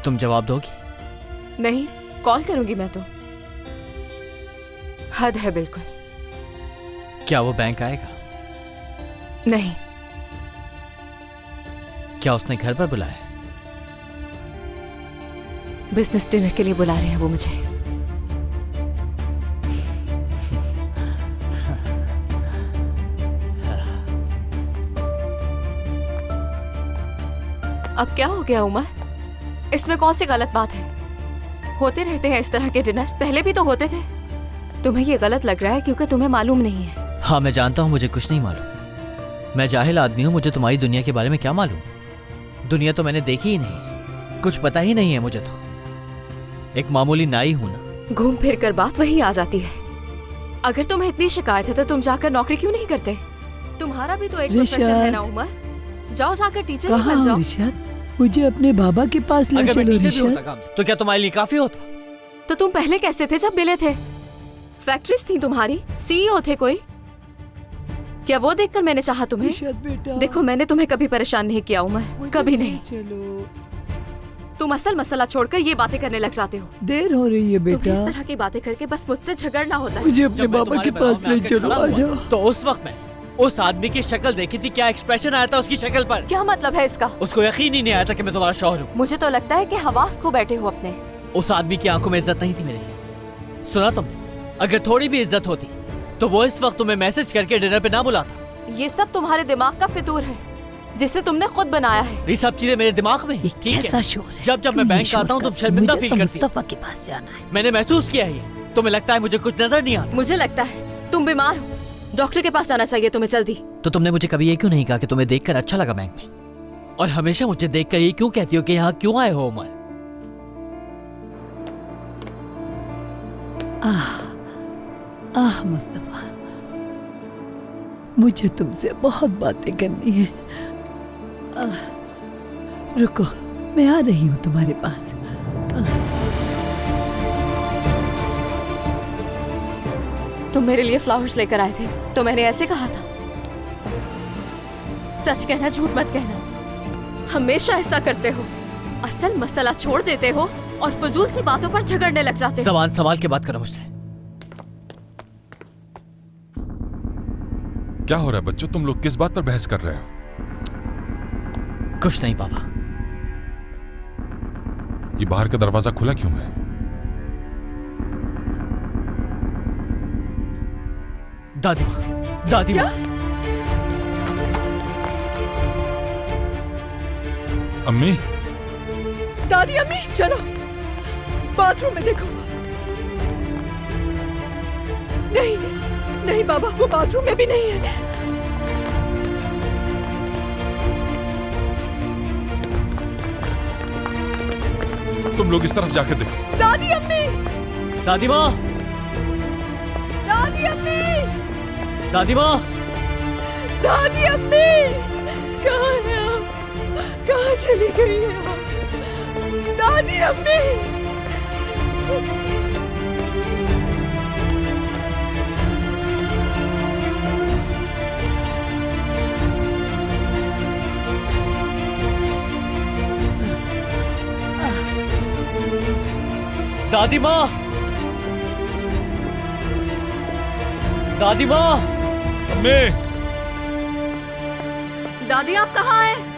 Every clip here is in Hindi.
तुम जवाब दोगी? नहीं, कॉल करूंगी मैं तो। हद है बिल्कुल। क्या वो बैंक आएगा? नहीं। क्या उसने घर पर बुलाया? बिजनेस डिनर के लिए बुला रहे हैं वो मुझे। अब क्या हो गया उमर? इसमें कौन सी गलत बात है? होते रहते हैं इस तरह के डिनर, पहले भी तो होते थे। तुम्हें ये गलत लग रहा है क्योंकि तुम्हें मालूम नहीं है। हाँ, मैं जानता हूँ मुझे कुछ नहीं मालूम। मैं जाहिल आदमी हूँ, मुझे तुम्हारी दुनिया के बारे में क्या मालूम। दुनिया तो मैंने देखी ही नहीं, कुछ पता ही नहीं है मुझे तो। एक मामूली नाई हूँ ना। घूम फिर कर बात वही आ जाती है। अगर तुम्हें इतनी शिकायत है तो तुम जाकर नौकरी क्यों नहीं करते? तुम्हारा भी तो एक प्रोफेशन है ना उमर। जाओ जाकर टीचर ही बन जाओ। रिशाद, मुझे अपने बाबा के पास ले अगर चलो। मैं टीचर भी रिशाद, होता काम से, तो क्या तुम्हारे लिए काफी होता? तो तुम पहले कैसे थे जब मिले थे? फैक्ट्रीज थी तुम्हारी, सीईओ थे कोई? क्या वो देखकर मैंने चाहा तुम्हें? रिशाद बेटा, देखो, मैंने तुम्हें कभी परेशान नहीं किया उमर, मुझे कभी ले नहीं। चलो, तुम असल मसला छोड़कर ये बातें करने लग जाते हो। देर हो रही है तुम्हें बेटा। इस तरह की बातें करके बस मुझसे झगड़ना होता है। मुझे अपने जब मैं बाबा के तुम्हारे पास बराबर ले में चलो, आकर आ खड़ा जाओ। हुआ, तो उस वक्त मैं उस आदमी की शक्ल देखी थी, क्या एक्सप्रेशन आया था उसकी शक्ल पर। क्या मतलब है इसका? उसको यकीन ही नहीं आया था कि मैं तुम्हारा शौहर हूँ। मुझे तो लगता है कि हवास खो बैठे हो अपने। उस आदमी की आंखों में इज्जत नहीं थी मेरे लिए। सुना तुमने? अगर थोड़ी भी इज्जत होती तो वो इस वक्त तुम्हें मैसेज करके डिनर पे ना बुलाता। ये सब तुम्हारे दिमाग का फितूर है जिसे तुमने खुद बनाया है। ये सब चीजें मेरे दिमाग में हैं, ये ठीक कैसा है? शोर है? जब क्यों मैं ये बैंक शोर आता हूँ तुम कर- शर्मिंदा मुझे फील तो करती हो। मुस्तफा के पास जाना है। मैंने महसूस किया है ये। तुम्हें लगता है मुझे कुछ नजर नहीं आता। मुझे लगता है तुम बीमार हो, डॉक्टर के पास जाना चाहिए तुम्हें जल्दी। तो तुमने मुझे कभी ये क्यों नहीं कहा कि तुम्हें देखकर अच्छा लगा बैंक में? और हमेशा मुझे देखकर ये क्यों कहती हो कि यहाँ क्यों आए हो उमर? आह मुस्तफा, मुझे तुमसे बहुत बातें करनी है। रुको, मैं आ रही हूँ तुम्हारे पास। तुम मेरे लिए फ्लावर्स लेकर आए थे तो मैंने ऐसे कहा था। सच कहना, झूठ मत कहना। हमेशा ऐसा करते हो, असल मसला छोड़ देते हो और फजूल सी बातों पर झगड़ने लग जाते हो। जबान संभाल के बात करो मुझसे। क्या हो रहा है बच्चों? तुम लोग किस बात पर बहस कर रहे हो? कुछ नहीं पापा। ये बाहर का दरवाजा खुला क्यों है? दादी माँ, दादी माँ। अम्मी, दादी अम्मी, चलो बाथरूम में देखो। नहीं नहीं बाबा, वो बाथरूम में भी नहीं है। तुम लोग इस तरफ जाकर देखो। दादी अम्मी, दादी माँ, दादी अम्मी, दादी माँ। दादी अम्मी, कहाँ है आप? कहाँ चली गई है आप? दादी अम्मी, दादी माँ, दादी माँ। अम्मी, दादी आप कहाँ हैं?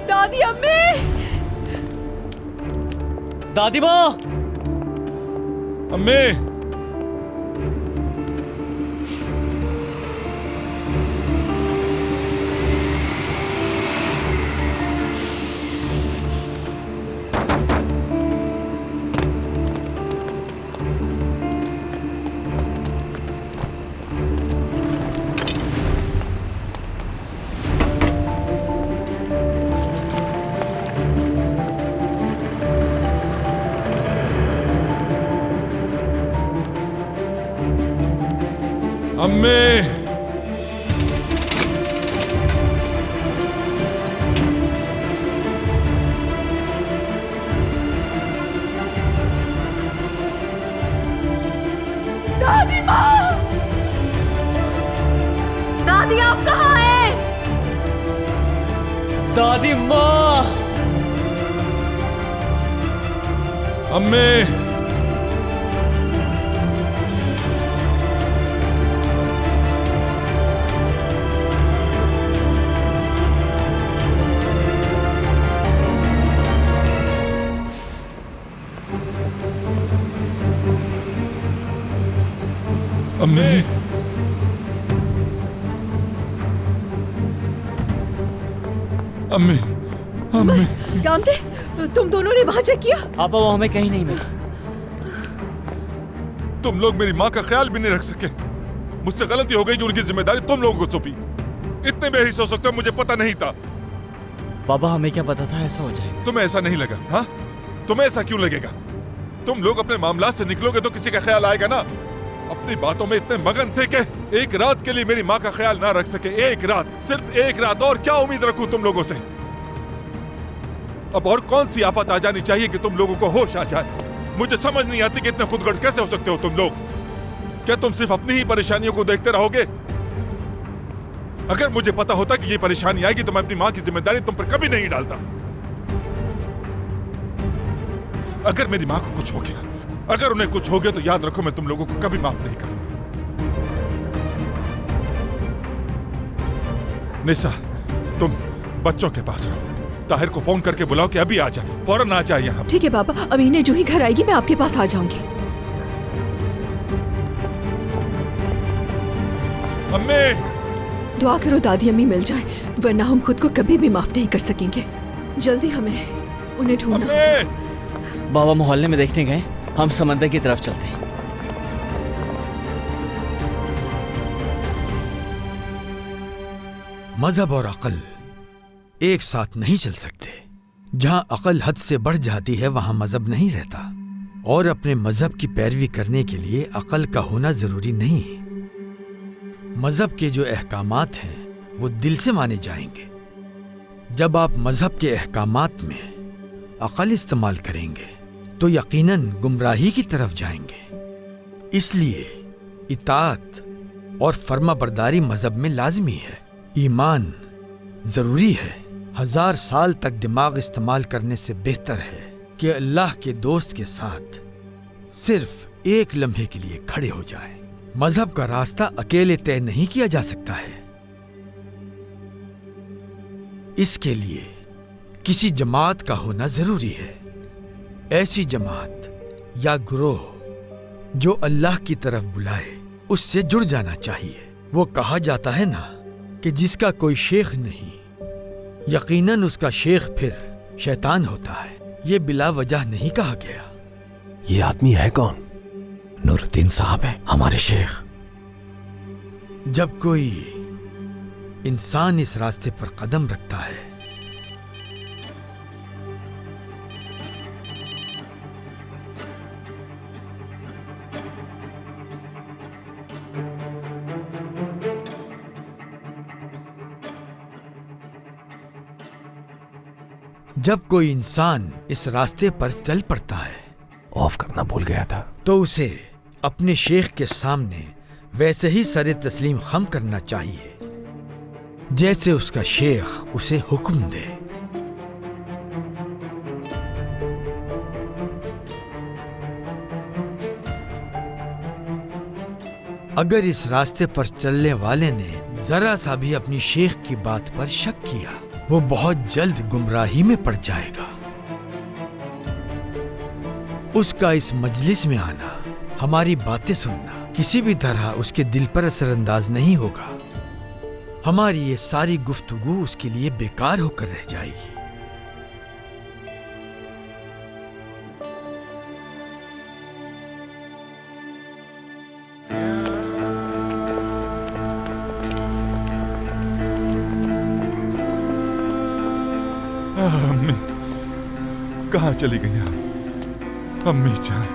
दादी अम्मी, दादी माँ। अम्मी, अम्मी, दादी माँ, दादी आप कहाँ हैं? दादी माँ, अम्मी, अम्मी, अम्मी, अम्मी, गामजे, तुम दोनों ने वहाँ चेक किया? पापा वो हमें कहीं नहीं मिला। तुम लोग मेरी माँ का ख्याल भी नहीं रख सके। मुझसे गलती हो गई जो उनकी जिम्मेदारी तुम लोगों को सौंपी। इतने बेहिस हो सकते हो, मुझे पता नहीं था। पापा हमें क्या पता था ऐसा हो जाएगा। तुम्हें ऐसा नहीं लगा? हाँ, तुम्हें ऐसा क्यों लगेगा? तुम लोग अपने मामला से निकलोगे तो किसी का ख्याल आएगा ना। अपनी बातों में इतने मगन थे कि एक रात के लिए मेरी माँ का ख्याल ना रख सके। एक रात, सिर्फ एक रात। और क्या उम्मीद रखूं तुम लोगों से? अब और कौन सी आफत आ जानी चाहिए कि तुम लोगों को होश आ जाए? मुझे समझ नहीं आती कि इतने खुदगर्ज कैसे हो सकते हो तुम लोग। क्या तुम सिर्फ अपनी ही परेशानियों को देखते रहोगे? अगर मुझे पता होता कि ये परेशानी आएगी तो मैं अपनी माँ की जिम्मेदारी तुम पर कभी नहीं डालता। अगर मेरी माँ को कुछ हो गया, अगर उन्हें कुछ हो गया तो याद रखो मैं तुम लोगों को कभी माफ नहीं करूंगा। निशा, तुम बच्चों के पास रहो। ताहिर को फोन करके बुलाओ कि अभी आ जाए, फौरन आ जाए यहाँ। ठीक है पापा, अमीने जो ही घर आएगी मैं आपके पास आ जाऊंगी। अम्मी, दुआ करो दादी अम्मी मिल जाए, वरना हम खुद को कभी भी माफ नहीं कर सकेंगे। जल्दी हमें उन्हें ढूंढना होगा। अम्मी, बाबा मोहल्ले में देखने गए, हम समंदर की तरफ चलते हैं। मजहब और अकल एक साथ नहीं चल सकते। जहां अकल हद से बढ़ जाती है वहां मजहब नहीं रहता। और अपने मजहब की पैरवी करने के लिए अकल का होना जरूरी नहीं। मजहब के जो अहकामात हैं वो दिल से माने जाएंगे। जब आप मजहब के अहकामात में अकल इस्तेमाल करेंगे तो यकीनन गुमराही की तरफ जाएंगे। इसलिए इताअत और फर्माबरदारी मजहब में लाजमी है। ईमान जरूरी है। 1000 साल तक दिमाग इस्तेमाल करने से बेहतर है कि अल्लाह के दोस्त के साथ सिर्फ एक लम्हे के लिए खड़े हो जाए। मजहब का रास्ता अकेले तय नहीं किया जा सकता है। इसके लिए किसी जमात का होना जरूरी है। ऐसी जमात या ग्रोह जो अल्लाह की तरफ बुलाए, उससे जुड़ जाना चाहिए। वो कहा जाता है ना कि जिसका कोई शेख नहीं, यकीनन उसका शेख फिर शैतान होता है। ये बिला वजह नहीं कहा गया। ये आदमी है कौन? नूरुद्दीन साहब है हमारे शेख। जब कोई इंसान इस रास्ते पर कदम रखता है जब कोई इंसान इस रास्ते पर चल पड़ता है, ऑफ करना भूल गया था, तो उसे अपने शेख के सामने वैसे ही सरे तस्लीम खम करना चाहिए जैसे उसका शेख उसे हुक्म दे। अगर इस रास्ते पर चलने वाले ने जरा सा भी अपनी शेख की बात पर शक किया, वो बहुत जल्द गुमराही में पड़ जाएगा। उसका इस मजलिस में आना, हमारी बातें सुनना किसी भी तरह उसके दिल पर असरअंदाज नहीं होगा। हमारी ये सारी गुफ्तगू उसके लिए बेकार होकर रह जाएगी। अम्मी, कहाँ चली गई आप? अम्मी जान,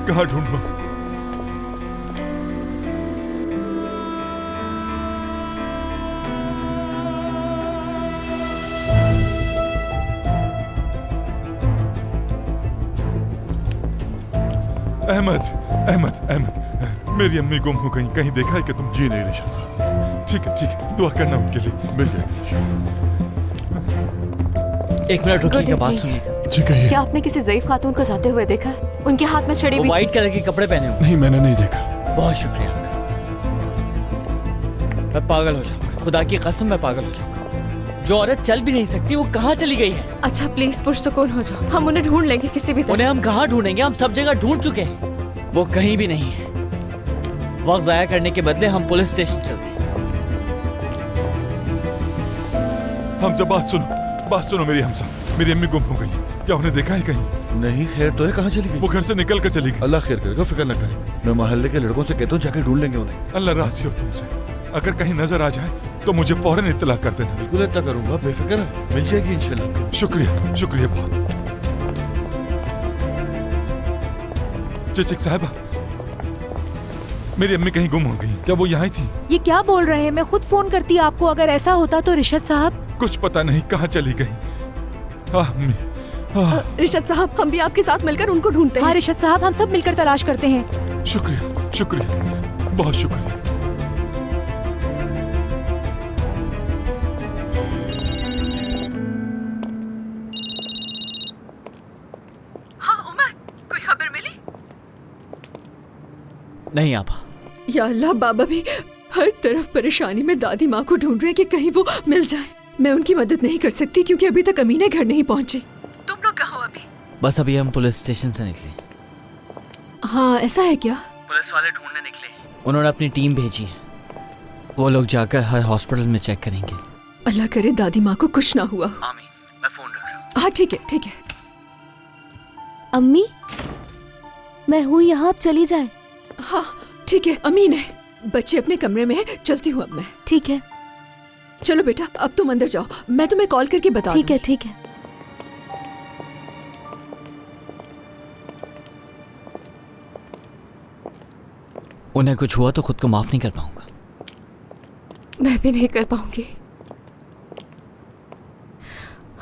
कहाँ ढूंढूं? अहमद अहमद अहमद, मेरी अम्मी गुम हो गई, कहीं देखा है कि तुम? जी नहीं रिशद साहब। ठीक है, दुआ करना उनके लिए, मिल जाएगी। एक मिनट रुकिएगा, Good बात evening. सुनिएगा। जी कहिए। क्या आपने किसी ज़ईफ खातून को जाते हुए देखा? उनके हाथ में छड़ी वो भी थी। व्हाइट कलर के कपड़े पहने हुए। नहीं, मैंने नहीं देखा। बहुत शुक्रिया आपका। मैं पागल हो जाऊंगा, खुदा की कसम मैं पागल हो जाऊंगा। जो औरत चल भी नहीं सकती वो कहाँ चली गई है? अच्छा प्लीज पुरसुकून हो जाओ, हम उन्हें ढूंढ लेंगे किसी भी तरह। उन्हें हम कहाँ ढूंढेंगे? हम सब जगह ढूंढ चुके हैं, वो कहीं भी नहीं है। वक्त जाया करने के बदले हम पुलिस स्टेशन चलते हैं। हमजा बात सुनो मेरी हमजा, मेरी अम्मी गुम हो गई, क्या उन्हें देखा है कहीं? नहीं, खैर तो है, कहाँ चली गई? वो घर से निकल कर चली गई। अल्लाह खैर करेगा, फिक्र न करें। मैं मोहल्ले के लड़कों से कहता हूँ जाके ढूंढ लेंगे उन्हें। अल्लाह राजी हो तुमसे, अगर कहीं नजर आ जाए तो मुझे फौरन इत्तला कर देना। बिल्कुल इतना करूंगा, बेफिक्र है, मिल जाएगी इंशाल्लाह आपको। शुक्रिया, शुक्रिया बहुत। चिचिक साहबा, मेरी अम्मी कहीं गुम हो गई, क्या वो यहाँ थी? ये क्या बोल रहे हैं? मैं खुद फोन करती आपको अगर ऐसा होता तो। रिशद साहब, कुछ पता नहीं कहाँ चली गई। अम्मी, रिशद साहब, हम भी आपके साथ मिलकर उनको ढूंढते हैं। हाँ रिशद साहब, हम सब मिलकर तलाश करते हैं। शुक्रिया, शुक्रिया, बहुत शुक्रिया। हाँ उमर, कोई खबर मिली? नहीं आपा। या अल्लाह, बाबा भी हर तरफ परेशानी में दादी माँ को ढूंढ रहे हैं कि कहीं वो मिल जाए। मैं उनकी मदद नहीं कर सकती क्योंकि अभी तक अमीना घर नहीं पहुंची। तुम लोग कहाँ हो अभी? बस अभी हम पुलिस स्टेशन से निकले। हाँ ऐसा है क्या? पुलिस वाले ढूंढने निकले, उन्होंने अपनी टीम भेजी है। वो लोग जाकर हर हॉस्पिटल में चेक करेंगे। अल्लाह करे दादी माँ को कुछ ना हुआ। आमीन। मैं फोन रख रहा हूँ। हाँ ठीक है, ठीक है। अम्मी, मैं हूँ यहाँ, आप चली जाएं। हाँ ठीक है, अमीन है, बच्चे अपने कमरे में है, चलती हूँ अब मैं। ठीक है। चलो बेटा, अब तुम अंदर जाओ, मैं तुम्हें कॉल करके बता ठीक है, दूंगी। ठीक है। उन्हें कुछ हुआ तो खुद को माफ नहीं कर पाऊंगा। मैं भी नहीं कर पाऊंगी।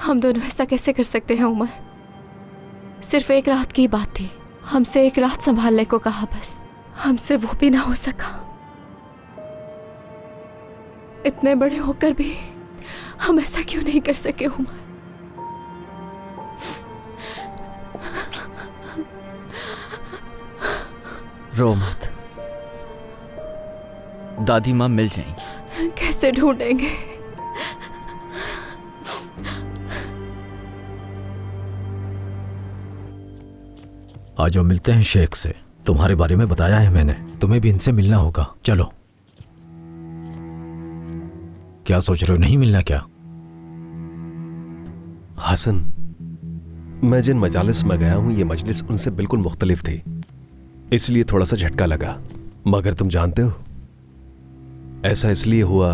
हम दोनों ऐसा कैसे कर सकते हैं उमर? सिर्फ एक रात की बात थी, हमसे एक रात संभालने को कहा, बस हमसे वो भी ना हो सका। इतने बड़े होकर भी हम ऐसा क्यों नहीं कर सके उमर? रो मत, दादी माँ मिल जाएंगी। कैसे ढूंढेंगे? आज जो मिलते हैं शेख से, तुम्हारे बारे में बताया है मैंने, तुम्हें भी इनसे मिलना होगा। चलो। क्या सोच रहे हो, नहीं मिलना क्या? हसन, मैं जिन मजालिस में गया हूं ये मजलिस उनसे बिल्कुल मुख्तलिफ थी, इसलिए थोड़ा सा झटका लगा। मगर तुम जानते हो ऐसा इसलिए हुआ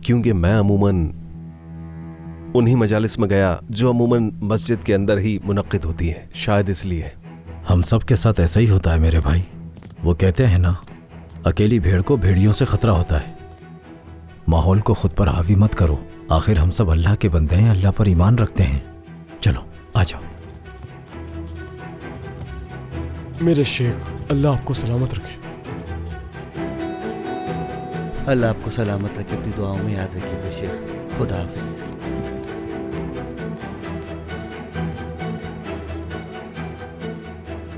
क्योंकि मैं अमूमन उन्हीं मजालिस में गया जो अमूमन मस्जिद के अंदर ही मुनक्किद होती हैं, शायद इसलिए। हम सब के साथ ऐसा ही होता है मेरे भाई। वो कहते हैं ना, अकेली भेड़ को भेड़ियों से खतरा होता है। माहौल को खुद पर हावी मत करो, आखिर हम सब अल्लाह के बंदे हैं, अल्लाह पर ईमान रखते हैं। चलो आ जाओ। मेरे शेख, अल्लाह आपको सलामत रखे। अल्लाह आपको सलामत रखे, अपनी दुआओं में याद रखिएगा शेख। खुदा हाफिज।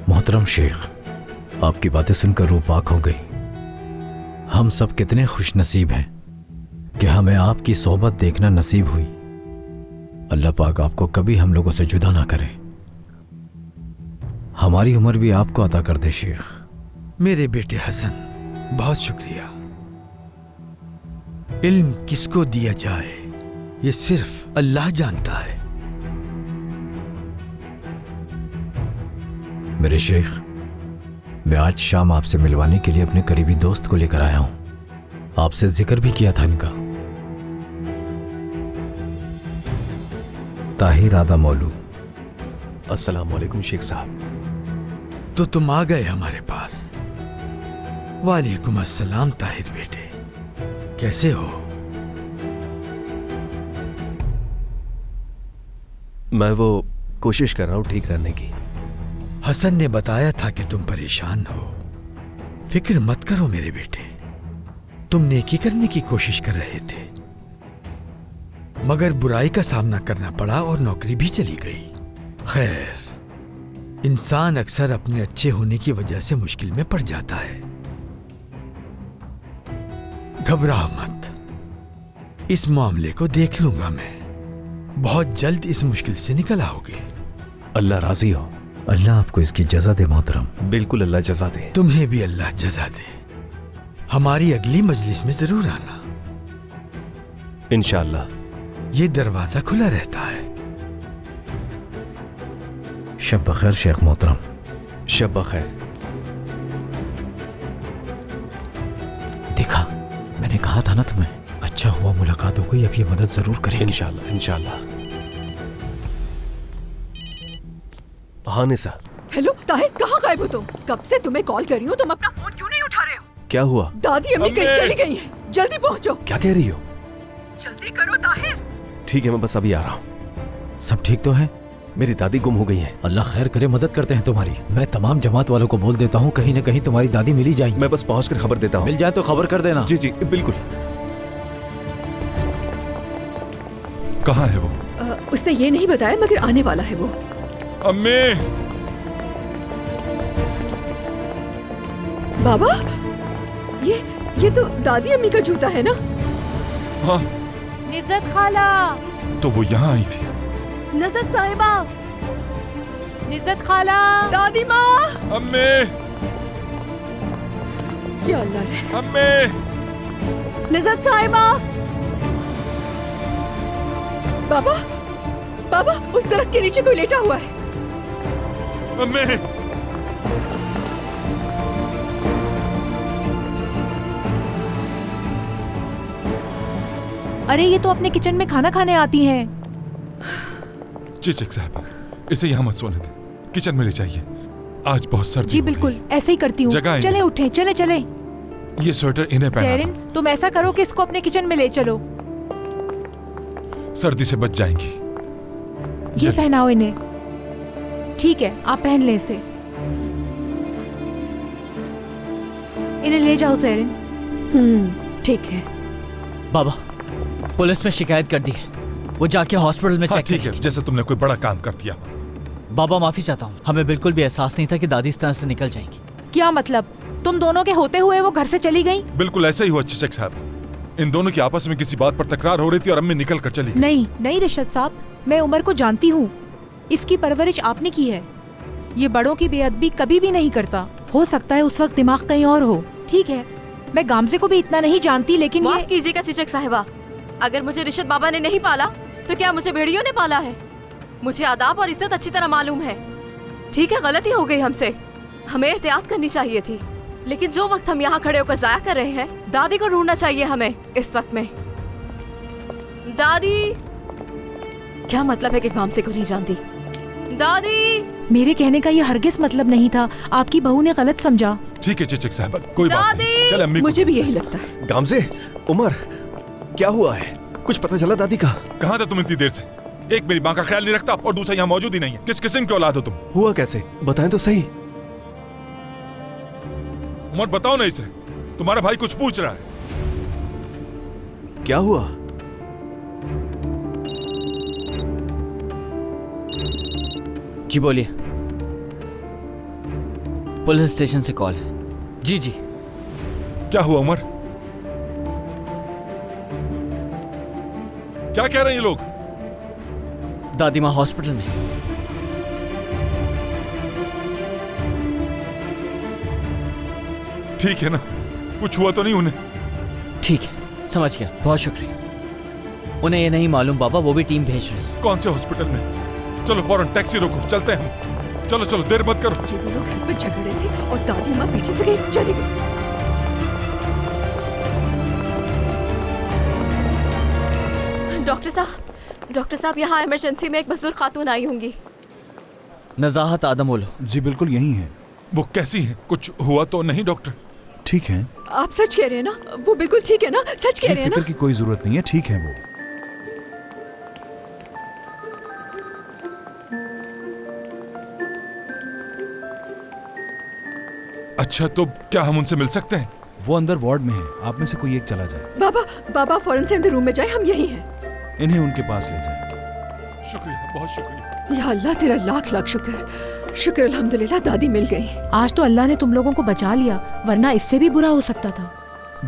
मोहतरम शेख, आपकी बातें सुनकर रूह पाक हो गई। हम सब कितने खुश नसीब हैं कि हमें आपकी सोबत देखना नसीब हुई। अल्लाह पाक आपको कभी हम लोगों से जुदा ना करे। हमारी उम्र भी आपको अता कर दे शेख। मेरे बेटे हसन, बहुत शुक्रिया। इल्म किसको दिया जाए ये सिर्फ अल्लाह जानता है। मेरे शेख, मैं आज शाम आपसे मिलवाने के लिए अपने करीबी दोस्त को लेकर आया हूं। आपसे जिक्र भी किया था इनका, ताहिर आदा मौलू। अस्सलाम वालेकुम शेख साहब। तो तुम आ गए हमारे पास। वालेकुम अस्सलाम ताहिर बेटे, कैसे हो? मैं वो कोशिश कर रहा हूँ ठीक रहने की। हसन ने बताया था कि तुम परेशान हो। फिक्र मत करो मेरे बेटे, तुम नेकी करने की कोशिश कर रहे थे, मगर बुराई का सामना करना पड़ा और नौकरी भी चली गई। खैर, इंसान अक्सर अपने अच्छे होने की वजह से मुश्किल में पड़ जाता है। घबराओ मत, इस मामले को देख लूंगा मैं। बहुत जल्द इस मुश्किल से निकल आओगे। अल्लाह राजी हो। अल्लाह आपको इसकी जजा दे मोहतरम। बिल्कुल, अल्लाह जजा दे। तुम्हें भी अल्लाह जजा दे। हमारी अगली मजलिस में जरूर आना। इंशाअल्लाह। ये दरवाजा खुला रहता है। शब बखैर शेख मोहतरम। शब बखैर। देखा, मैंने कहा था ना तुम्हें, अच्छा हुआ मुलाकात हो गई। अब ये मदद जरूर करेंगे। इंशाअल्लाह इंशाअल्लाह। हाँ निसा। हेलो ताहिर, कहाँ गायब हो तुम? कब से तुम्हें कॉल कर रही हूँ, तुम अपना फोन क्यों नहीं उठा रहे हो? क्या हुआ? दादी अम्मी कहीं चली गई हैं, जल्दी पहुँचो। क्या कह रही हो? जल्दी करो ताहिर। ठीक है, मैं बस अभी आ रहा हूँ। सब ठीक तो है? मेरी दादी गुम हो गई है। अल्लाह खैर करे, मदद करते हैं तुम्हारी। मैं तमाम जमात वालों को बोल देता हूँ, कहीं न कहीं तुम्हारी दादी मिली जाएगी। मैं बस पहुँचकर खबर देता हूँ। मिल जाए तो खबर कर देना। जी जी बिल्कुल। कहाँ है वो? उसने ये नहीं बताया, मगर आने वाला है वो। अम्मी! बाबा, ये तो दादी अम्मी का जूता है ना? हाँ। निज़त खाला। तो वो यहाँ आई थी। निज़त साहिबा। निज़त खाला। दादी माँ। अम्मी! या अल्लाह रे। अम्मी! निज़त साहिबा। बाबा, बाबा, उस दरख्त के नीचे कोई लेटा हुआ है। अम्मी! अरे ये तो अपने किचन में खाना खाने आती हैं। चिचिक साहब, इसे यहाँ मत सोने दे, किचन में ले जाइए। आज बहुत सर्दी जी हो रही बिल्कुल, है। ऐसे ही करती हूँ। जगह चले उठे, चले चले। ये स्वेटर इन्हें पहना सेरिन, तुम ऐसा करो कि इसको अपने किचन में ले चलो। दो, सर्दी से बच जाएंगी। ये पहनाओ इन्हें। ठीक है, आप पहन ले इसे। इन्हें ले जाओ सेरिन। ठीक है। बाबा, पुलिस में शिकायत कर दी है, वो जाके हॉस्पिटल में हाँ, चेक ठीक है, करेंगे। जैसे तुमने कोई बड़ा काम कर दिया। बाबा माफी चाहता हूँ, हमें बिल्कुल भी एहसास नहीं था कि दादी इस तरह से निकल जाएंगी। क्या मतलब? तुम दोनों के होते हुए वो घर से चली गई? बिल्कुल ऐसा ही हुआ चिचक साहब। इन दोनों की आपस में किसी बात पर तकरार हो रही थी और अम्मी निकल कर चली गई। नहीं नहीं रिशद साहब, मैं उमर को जानती हूँ। इसकी परवरिश आपने की है। ये बड़ों की बेअदबी कभी भी नहीं करता। हो सकता है उस वक्त दिमाग कहीं और हो। ठीक है, मैं गामजे को भी इतना नहीं जानती, लेकिन माफ कीजिएगा चिचक साहिबा, अगर मुझे रिशद बाबा ने नहीं पाला तो क्या मुझे भेड़ियों ने पाला है? मुझे आदाब और इज्जत अच्छी तरह मालूम है। ठीक है, गलती हो गई हमसे, हमें एहतियात करनी चाहिए थी, लेकिन जो वक्त हम यहाँ खड़े होकर जाया कर रहे हैं, दादी को ढूंढना चाहिए हमें इस वक्त में। दादी! क्या मतलब है कि गामजे को नहीं जानती? दादी! मेरे कहने का ये हरगिज मतलब नहीं था, आपकी बहू ने गलत समझा। ठीक है चिचक साहब, कोई बात नहीं। चल अम्मी, मुझे भी यही लगता है। गामजे, उमर, क्या हुआ है? कुछ पता चला दादी का? कहाँ था तुम इतनी देर से? एक मेरी माँ का ख्याल नहीं रखता और दूसरा यहाँ मौजूद ही नहीं है। किस किस्म की औलाद हो तुम? हुआ कैसे? बताएं तो सही। उमर बताओ ना इसे, तुम्हारा भाई कुछ पूछ रहा है। क्या हुआ? जी बोलिए। पुलिस स्टेशन से कॉल है। जी जी। क्या हुआ उमर? क्या कह रहे हैं ये लोग? दादी माँ हॉस्पिटल में। ठीक है ना, कुछ हुआ तो नहीं उन्हें? ठीक है, समझ गया, बहुत शुक्रिया। उन्हें ये नहीं मालूम बाबा, वो भी टीम भेज रही है। कौन से हॉस्पिटल में? चलो फौरन टैक्सी रोको, चलते हैं हम। चलो चलो, देर मत करो। ये दोनों घर पर झगड़े थे और दादी माँ पीछे से गई, चली गई। डॉक्टर साहब, यहाँ इमरजेंसी में एक बुजुर्ग खातून आई होंगी। नजाहत आदम बोलो। जी बिल्कुल यही है। वो कैसी है? कुछ हुआ तो नहीं डॉक्टर? ठीक है। आप सच कह रहे हैं ना? वो बिल्कुल ठीक है ना? सच कह रहे हैं ना? फिक्र की कोई जरूरत नहीं है, ठीक है वो। अच्छा, तो क्या हम उनसे मिल सकते हैं? वो अंदर वार्ड में है, आप में से कोई एक चला जाए। बाबा बाबा फौरन से अंदर रूम में जाए, हम यही हैं। इन्हें उनके पास ले जाए। शुक्रिया, बहुत शुक्रिया। या अल्लाह तेरा लाख लाख शुक्र। शुक्र अल्हम्दुलिल्लाह दादी मिल गई। आज तो अल्लाह ने तुम लोगों को बचा लिया, वरना इससे भी बुरा हो सकता था।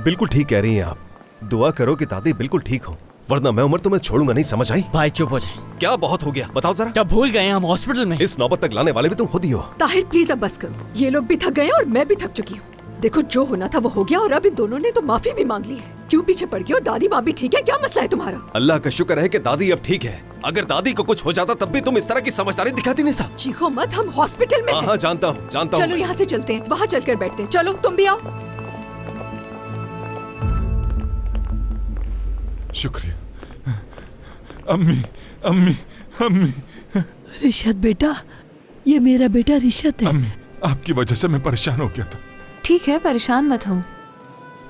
बिल्कुल ठीक कह रही हैं आप। दुआ करो कि दादी बिल्कुल ठीक हो, वरना मैं उमर तुम्हें छोड़ूंगा नहीं, समझ आई? भाई चुप हो जाए। क्या बहुत हो गया, बताओ जरा। क्या भूल गए हम हॉस्पिटल में? इस नौबत तक लाने वाले भी तुम खुद ही हो। ताहिर प्लीज अब बस करो, ये लोग भी थक गए और मैं भी थक चुकी हूँ। देखो जो होना था वो हो गया और अब इन दोनों ने तो माफी भी मांग ली है। क्यों पीछे पड़ गए हो? दादी माँ भी ठीक है, क्या मसला है तुम्हारा? अल्लाह का शुक्र है कि दादी अब ठीक है। अगर दादी को कुछ हो जाता तब भी तुम इस तरह की समझदारी दिखाती नहीं साहब। चीखो मत, हम हॉस्पिटल में हैं। हाँ जानता हूँ, जानता हूँ। चलो यहाँ से चलते हैं, वहाँ चलकर बैठते हैं। चलो तुम भी आओ। शुक्रिया। अम्मी अम्मी अम्मी। रिशत बेटा, ये मेरा बेटा रिशत है। अम्मी, आपकी वजह से मैं परेशान हो गया था। ठीक है, परेशान मत हो।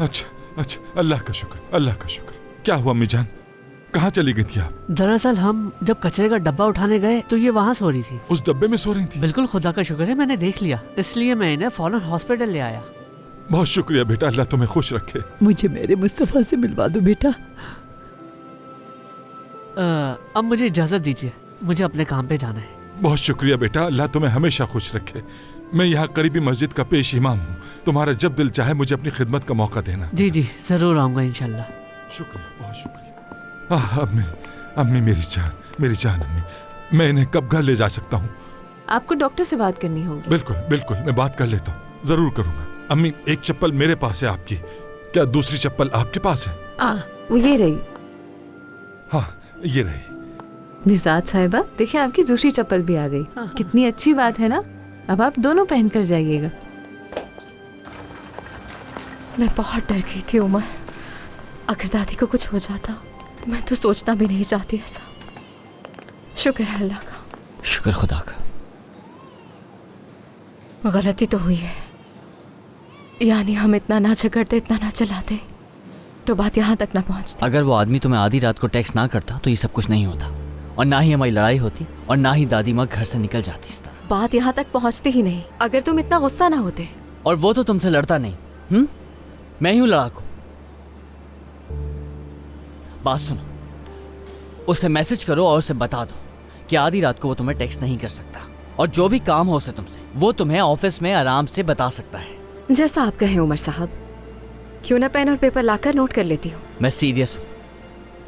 अच्छा अच्छा, अल्लाह का शुक्र, अल्लाह का शुक्र। क्या हुआ अम्मी जान, कहाँ चली गई थी आप? दरअसल हम जब कचरे का डब्बा उठाने गए तो ये वहाँ सो रही थी। उस डब्बे में सो रही थी? बिल्कुल, खुदा का शुक्र है मैंने देख लिया, इसलिए मैं इन्हें फौरन हॉस्पिटल ले आया। बहुत शुक्रिया बेटा, अल्लाह तुम्हें खुश रखे। मुझे मेरे मुस्तफा से मिलवा दो बेटा। अब मुझे इजाजत दीजिए, मुझे अपने काम पे जाना है। बहुत शुक्रिया बेटा, अल्लाह तुम्हें हमेशा खुश रखे। मैं यहाँ करीबी मस्जिद का पेश इमाम हूँ, तुम्हारा जब दिल चाहे मुझे अपनी खिदमत का मौका देना। जी जी जरूर आऊंगा इंशाल्लाह। शुक्रिया, बहुत शुक्रिया। अम्मी अम्मी, मेरी जान अम्मी, मैं इन्हें कब घर ले जा सकता हूँ? आपको डॉक्टर से बात करनी होगी। बिल्कुल बिल्कुल, मैं बात कर लेता हूँ, जरूर करूँगा। अम्मी, एक चप्पल मेरे पास है आपकी, क्या दूसरी चप्पल आपके पास है? वो ये रही। हाँ ये रही। निजात साहिबा, देखिए आपकी दूसरी चप्पल भी आ गई। कितनी अच्छी बात है ना, अब आप दोनों पहन कर जाइएगा। मैं बहुत डर गई थी उमर, अगर दादी को कुछ हो जाता। मैं तो सोचना भी नहीं चाहती ऐसा। शुक्र है अल्लाह का। शुक्र खुदा का। गलती तो हुई है, यानी हम इतना ना झगड़ते, इतना ना चलाते तो बात यहाँ तक ना पहुँचती। अगर वो आदमी तुम्हें आधी रात को टेक्स्ट ना करता तो ये सब कुछ नहीं होता, और ना ही हमारी लड़ाई होती, और ना ही दादी माँ घर से निकल जाती इस तरह। बात यहाँ तक पहुँचती ही नहीं अगर तुम इतना गुस्सा ना होते। और वो तो तुमसे लड़ता नहीं, मैं ही हूँ लड़ाकू। बात सुनो, उसे मैसेज करो और उसे बता दो कि आधी रात को वो तुम्हें टेक्स्ट नहीं कर सकता, और जो भी काम हो उसे तुमसे, वो तुम्हें ऑफिस में आराम से बता सकता है। जैसा आप कहें उमर साहब, क्यों ना पेन और पेपर लाकर नोट कर लेती हूँ। मैं सीरियस हूँ,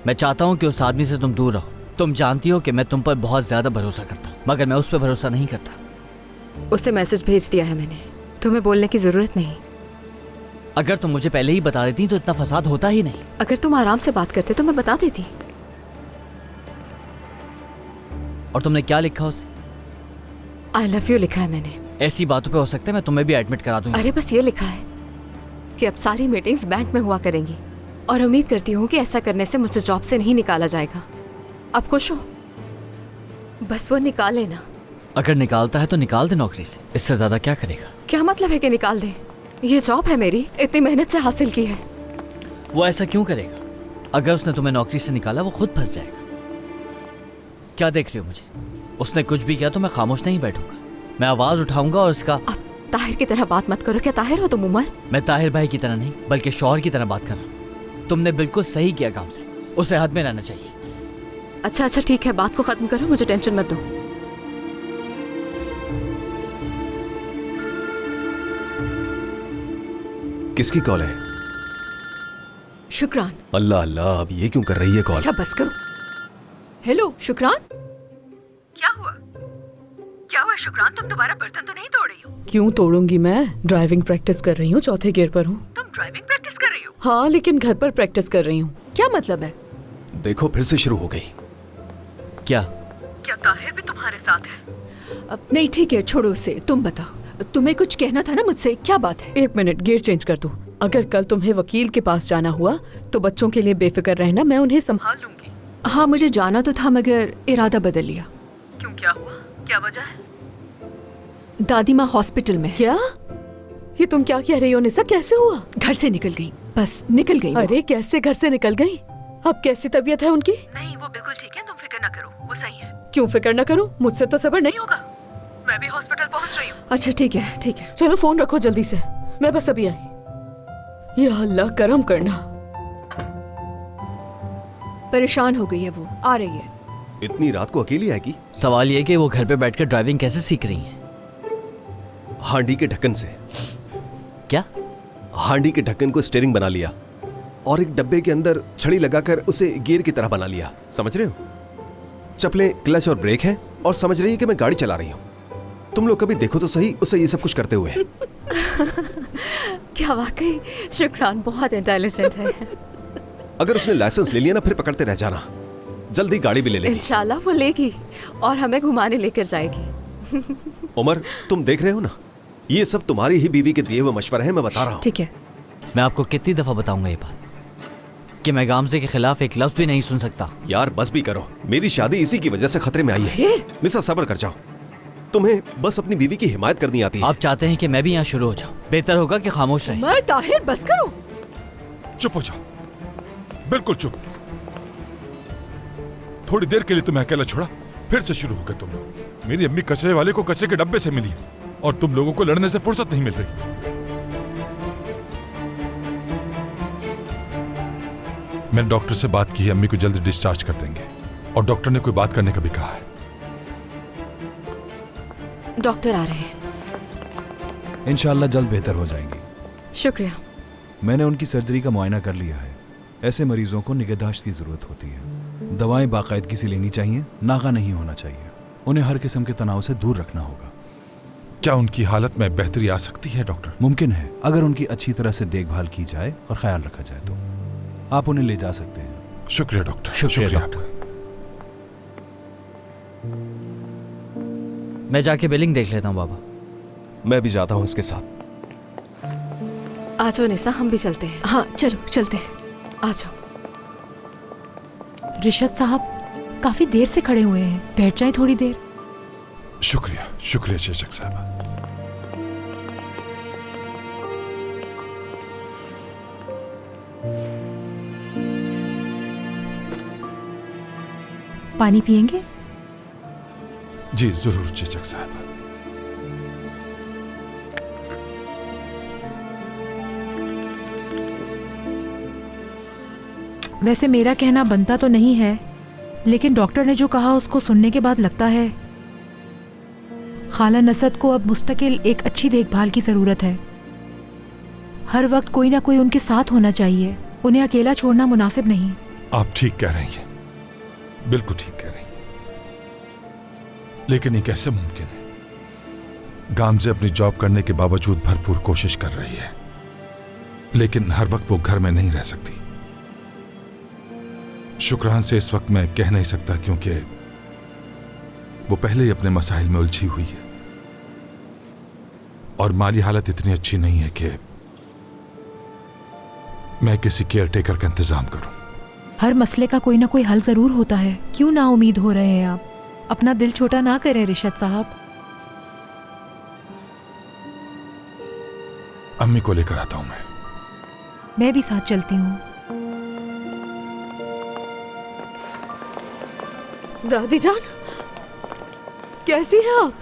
मैं चाहता हूँ कि उस आदमी से तुम दूर रहो। तुम जानती हो कि मैं तुम पर बहुत ज्यादा भरोसा करता हूँ, मगर मैं उस पर भरोसा नहीं करता। उसे मैसेज भेज दिया है मैंने, तुम्हें बोलने की जरूरत नहीं। अगर तुम मुझे पहले ही बता देती तो इतना फसाद होता ही नहीं। अगर तुम आराम से बात करते तो मैं बता देती। और तुमने क्या लिखा उसे? आई लव यू लिखा है मैंने। ऐसी बातों पे हो सकता है मैं तुम्हें भी एडमिट करा दूंगी। अरे बस ये लिखा है कि अब सारी मीटिंग्स बैंक में हुआ करेंगी, और उम्मीद करती हूँ कि ऐसा करने से मुझे जॉब से नहीं निकाला जाएगा। अब खुश हो? बस वो निकाल लेना। अगर निकालता है तो निकाल दे नौकरी से, इससे ज्यादा क्या करेगा? क्या मतलब है कि निकाल दे? ये जॉब है मेरी, इतनी मेहनत से हासिल की है। वो ऐसा क्यों करेगा? अगर उसने तुम्हें नौकरी से निकाला वो खुद फंस जाएगा। क्या देख रही हो मुझे? उसने कुछ भी किया तो मैं खामोश नहीं बैठूंगा, मैं आवाज उठाऊंगा और उसका। अब ताहिर की तरह बात मत करो। क्या ताहिर हो तुम उमर? मैं ताहिर भाई की तरह नहीं बल्कि शौहर की तरह बात कर रहा हूँ। तुमने बिल्कुल सही किया काम से, उसे हद में रहना चाहिए। अच्छा अच्छा ठीक है, बात को खत्म करो, मुझे टेंशन मत दो। किसकी कॉल है? शुक्रान। अल्लाह अल्लाह, अब ये क्यों कर रही है कॉल? अच्छा बस करो। हेलो शुक्रान, क्या हुआ? क्या हुआ शुक्रान, तुम दोबारा बर्तन तो नहीं तोड़ रही हो? क्यों तोड़ूंगी मैं? ड्राइविंग प्रैक्टिस कर रही हूँ, चौथे गियर पर हूँ। तुम ड्राइविंग प्रैक्टिस कर रही हो? हाँ, लेकिन घर पर प्रैक्टिस कर रही हूँ। क्या मतलब है? देखो फिर से शुरू हो गई। क्या ताहिर भी तुम्हारे साथ है? अब नहीं ठीक है, छोड़ो उसे। तुम बताओ, तुम्हें कुछ कहना था ना मुझसे, क्या बात है? एक मिनट, गियर चेंज कर दूं। अगर कल तुम्हें वकील के पास जाना हुआ तो बच्चों के लिए बेफिक्र रहना, मैं उन्हें संभाल लूंगी। हाँ मुझे जाना तो था मगर इरादा बदल लिया। क्यों, क्या हुआ? क्या वजह है? दादी माँ हॉस्पिटल में। क्या? ये तुम क्या कह रही हो निसा? कैसे हुआ? घर से निकल गई, बस निकल गई। अरे कैसे घर से निकल गई? अब कैसी तबीयत है उनकी? नहीं वो बिल्कुल ठीक है, तुम फिक्र न करो, वो सही है। क्यों फिक्र न करूं? मुझसे तो सब्र नहीं होगा। मैं भी हॉस्पिटल पहुंच रही हूँ। अच्छा ठीक है ठीक है, चलो फोन रखो जल्दी से, मैं बस अभी आई। या अल्लाह करम करना। परेशान हो गई है वो, आ रही है। इतनी रात को अकेली आएगी? सवाल ये कि वो घर पे बैठकर ड्राइविंग कैसे सीख रही हैं? हांडी के ढक्कन से। क्या? हांडी के ढक्कन को स्टीयरिंग बना लिया और एक डब्बे के अंदर छड़ी लगाकर उसे गियर की तरह बना लिया, समझ रहे हो? चप्पलें, क्लच और ब्रेक है और समझ रही है कि मैं गाड़ी चला रही हूँ। तुम लोग कभी देखो तो सही उसे ये सब कुछ करते हुए। क्या वाकई शुक्रान बहुत इंटेलिजेंट है। अगर उसने लाइसेंस ले लिया ना, फिर पकड़ते रह जाना, जल्दी गाड़ी भी ले लेगी। इंशाल्लाह वो लेगी और हमें घुमाने लेकर जाएगी। उमर, तुम देख रहे हो ना, ये सब तुम्हारी ही बीवी के दिए हुए मशवरे हैं, मैं बता रहा हूँ। ठीक है। मैं आपको कितनी दफा बताऊंगा ये बात कि मैं गामजे के खिलाफ एक लफ्ज भी नहीं सुन सकता। यार बस भी करो, मेरी शादी इसी की वजह से खतरे में आई है। निसा सब्र कर जाओ, तुम्हें बस अपनी बीवी की हिमायत करनी आती है। आप चाहते हैं कि मैं भी यहाँ शुरू हो जाऊँ? बेहतर होगा कि खामोश रहें। मैं ताहिर बस करो। चुप हो जाओ, बिल्कुल चुप। थोड़ी देर के लिए तुम्हें अकेला छोड़ा, फिर से शुरू हो गए तुम लोग। मेरी अम्मी कचरे वाले को कचरे के डब्बे से मिली और तुम लोगों को लड़ने से फुर्सत नहीं मिल रही। मैंने डॉक्टर से बात की है, अम्मी को जल्दी डिस्चार्ज कर देंगे और डॉक्टर ने कोई बात करने का भी कहा है। डॉक्टर आ रहे हैं। इंशाल्लाह जल्द बेहतर हो जाएंगी। शुक्रिया। मैंने उनकी सर्जरी का मुआयना कर लिया है। ऐसे मरीजों को निगहदाश्त की जरूरत होती है। दवाएं बाकायदगी से लेनी चाहिए, नागा नहीं होना चाहिए। उन्हें हर किस्म के तनाव से दूर रखना होगा। क्या उनकी हालत में बेहतरी आ सकती है डॉक्टर? मुमकिन है, अगर उनकी अच्छी तरह से देखभाल की जाए और ख्याल रखा जाए तो आप उन्हें ले जा सकते हैं। शुक्रिया डॉक्टर। शुक्रिया डॉक्टर। मैं जाके बिलिंग देख लेता हूँ बाबा। मैं भी जाता हूँ इसके साथ। आ जाओ निसा, हम भी चलते हैं। हाँ चलो चलते हैं। आ जाओ। रिशद साहब काफी देर से खड़े हुए हैं, बैठ जाएं थोड़ी देर। शुक्रिया, शुक्रिया चेचक साहबा। पानी पिएंगे? जी जरूर चेचक साहबा। वैसे मेरा कहना बनता तो नहीं है, लेकिन डॉक्टर ने जो कहा उसको सुनने के बाद लगता है खाला नसद को अब मुस्तकिल एक अच्छी देखभाल की ज़रूरत है। हर वक्त कोई ना कोई उनके साथ होना चाहिए, उन्हें अकेला छोड़ना मुनासिब नहीं। आप ठीक कह रही हैं, बिल्कुल ठीक कह रही हैं। लेकिन ये कैसे मुमकिन है? गामजे अपनी जॉब करने के बावजूद भरपूर कोशिश कर रही है, लेकिन हर वक्त वो घर में नहीं रह सकती। शुक्रान से इस वक्त मैं कह नहीं सकता, क्योंकि वो पहले ही अपने मसाइल में उलझी हुई है और माली हालत इतनी अच्छी नहीं है कि मैं किसी केयर टेकर का इंतजाम करूं। हर मसले का कोई ना कोई हल जरूर होता है। क्यों ना उम्मीद हो रहे हैं आप? अपना दिल छोटा ना करें रिशद साहब। अम्मी को लेकर आता हूं मैं भी साथ चलती हूँ। दादी जान, कैसी हैं आप?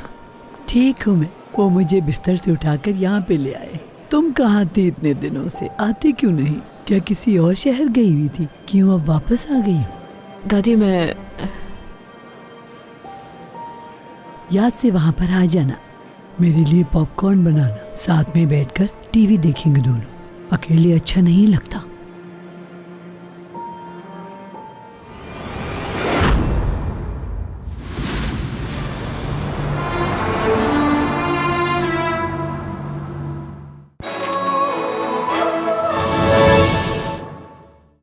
ठीक हूँ मैं। वो मुझे बिस्तर से उठाकर यहाँ पे ले आए। तुम कहाँ थी इतने दिनों से? आती क्यों नहीं? क्या किसी और शहर गई हुई थी? क्यों अब वापस आ गई हो? दादी मैं याद से वहाँ पर आ जाना, मेरे लिए पॉपकॉर्न बनाना, साथ में बैठकर टीवी देखेंगे दोनों। अकेले अच्छा नहीं लगता।